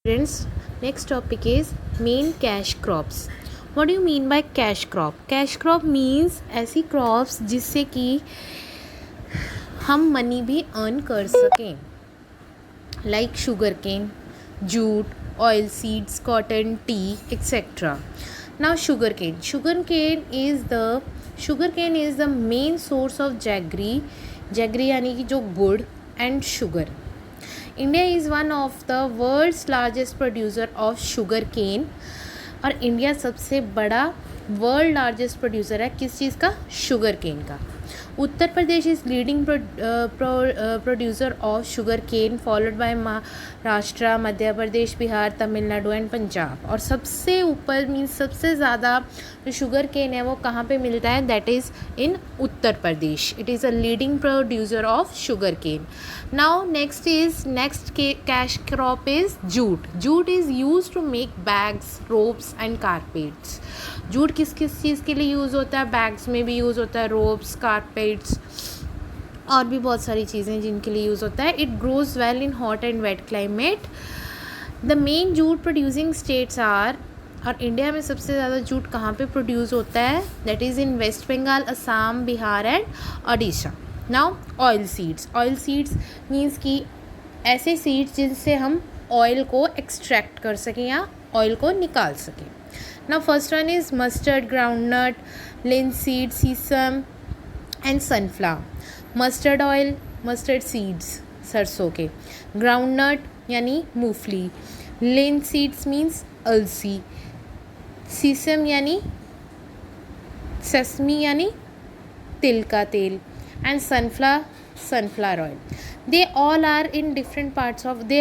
Friends, next topic is main cash crops. What do you mean by cash crop? Cash crop means ऐसी crops जिससे कि हम money भी earn कर सकें, like sugar cane, jute, oil seeds, cotton, tea, etc. Now sugar cane. Sugar cane is the main source of jaggery. Jaggery यानी कि जो गुड़ and sugar. India is one of the world's largest producer of sugar cane और India सबसे बड़ा world largest producer है किस चीज़ का? शुगर केन का. Uttar Pradesh is leading producer of sugar cane followed by Maharashtra, Madhya Pradesh, Bihar, Tamil Nadu and Punjab. और सबसे ऊपर मीन्स सबसे ज़्यादा जो शुगर केन है वो कहाँ पे मिलता है? That is in Uttar Pradesh. It is a leading producer of sugar cane. Now next cash crop is jute. Jute is use to make bags, ropes and carpets. Jute किस किस चीज़ के लिए यूज़ होता है? बैग्स में भी यूज़ होता है, रोप्स, कारपेट्स और भी बहुत सारी चीज़ें जिनके लिए यूज़ होता है. It grows well in hot and wet climate. The main jute producing states are, और इंडिया में सबसे ज़्यादा जूट कहाँ पे प्रोड्यूस होता है? That is in West Bengal, Assam, Bihar and Odisha. Now oil seeds. Oil seeds means कि ऐसे सीड्स जिनसे हम ऑयल को एक्सट्रैक्ट कर सकें या ऑयल को निकाल सकें. Now first one is mustard, groundnut, linseed, sesame and sunflower. Mustard oil, mustard seeds सरसों के. Groundnut यानी मूंगफली. Linseeds means अलसी. Sesame यानी सेसमी यानी तिल का तेल. And sunflower oil. They all are in different parts of they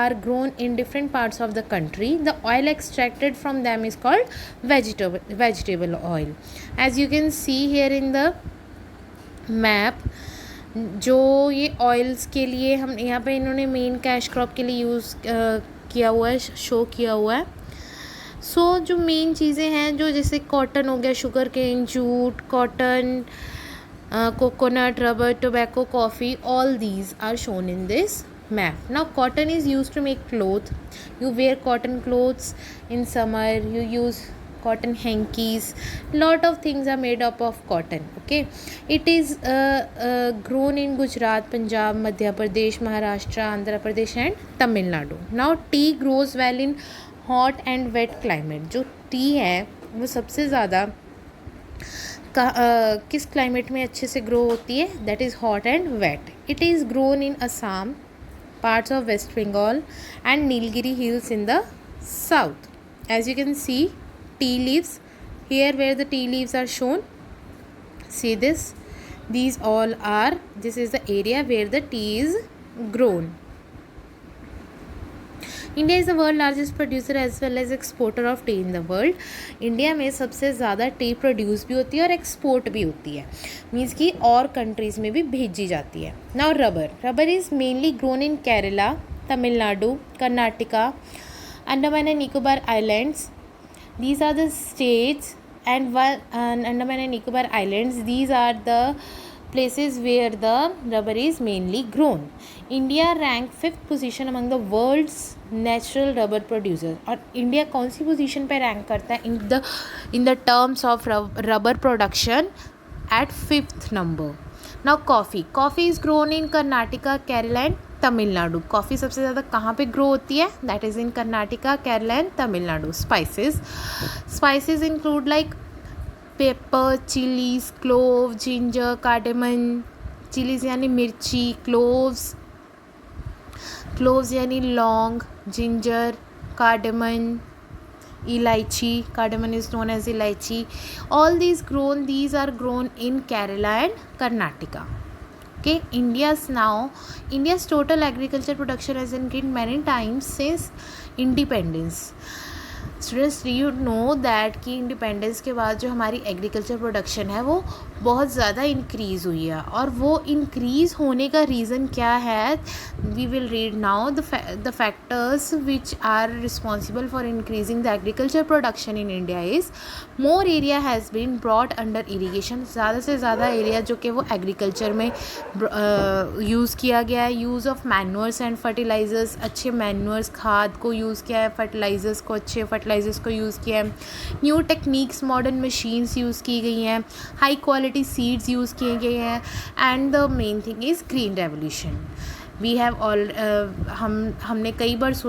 are grown in different parts of the country. The oil extracted from them is called vegetable oil. As you can see here in the map, जो ये oils के लिए हम यहाँ पे इन्होंने main cash crop के लिए यूज़ किया हुआ है, शो किया हुआ है. सो जो मेन चीज़ें हैं जो जैसे कॉटन हो गया, sugar cane, jute, cotton, coconut, rubber, tobacco, coffee, all these are shown in this map. Now cotton is used to make cloth. You wear cotton clothes in summer, you use cotton hankies. Lot of things are made up of cotton. Okay, it is grown in Gujarat, Punjab, Madhya Pradesh, Maharashtra, Andhra Pradesh and Tamil Nadu. Now tea grows well in hot and wet climate. जो T है वो सबसे ज़्यादा किस climate में अच्छे से grow होती है? That is hot and wet. It is grown in Assam, parts of West Bengal and Nilgiri hills in the south. As you can see tea leaves here where the tea leaves are shown. See this, these all are, this is the area where the tea is grown. India is the world largest producer as well as exporter of tea in the world. India में सबसे ज़्यादा T produce भी होती है और export भी होती है, मीन्स कि और कंट्रीज़ में भी भेजी जाती है. Now rubber is mainly grown in Kerala, Tamil Nadu, Karnataka, Andaman and Nicobar islands. These are the states and Andaman and Nicobar Islands. These are the places where the rubber is mainly grown. India rank 5th position among the world's natural rubber producers. और India कौन सी position पे rank करता है in the terms of rubber production? At 5th number. Now coffee is grown in Karnataka, Kerala and Tamil Nadu. Coffee सबसे ज़्यादा कहाँ पे grow होती है? That is in Karnataka, Kerala and Tamil Nadu. Spices include like pepper, chillies, clove, ginger, cardamom. Chillies यानी मिर्ची, cloves यानी लौंग, जिंजर, कार्डेमन, इलायची. कार्डेमन इज नोन एज इलायची. All these are grown in Kerala and Karnataka. Okay, India's total agriculture production has increased many times since independence. Students, do you know that कि independence के बाद जो हमारी agriculture production है वो बहुत ज़्यादा इंक्रीज़ हुई है। और वो इंक्रीज़ होने का रीज़न क्या है, we will read now the factors which are responsible for increasing the agriculture production in India is more area has been brought under irrigation. ज़्यादा से ज़्यादा एरिया जो कि वो एग्रीकल्चर में यूज़ किया गया है। Use of manures and fertilisers, अच्छे मैन्योर्स खाद को यूज़ किया है, फर्टिलाइज़र्स को, अच्छे फर्टिलाइज़र्स को यूज़ किया है। New techniques, modern machines use की गई हैं, हाई क्वालिटी सीड्स यूज़ किए गए हैं, and the main thing is green revolution. We have all हमने कई बार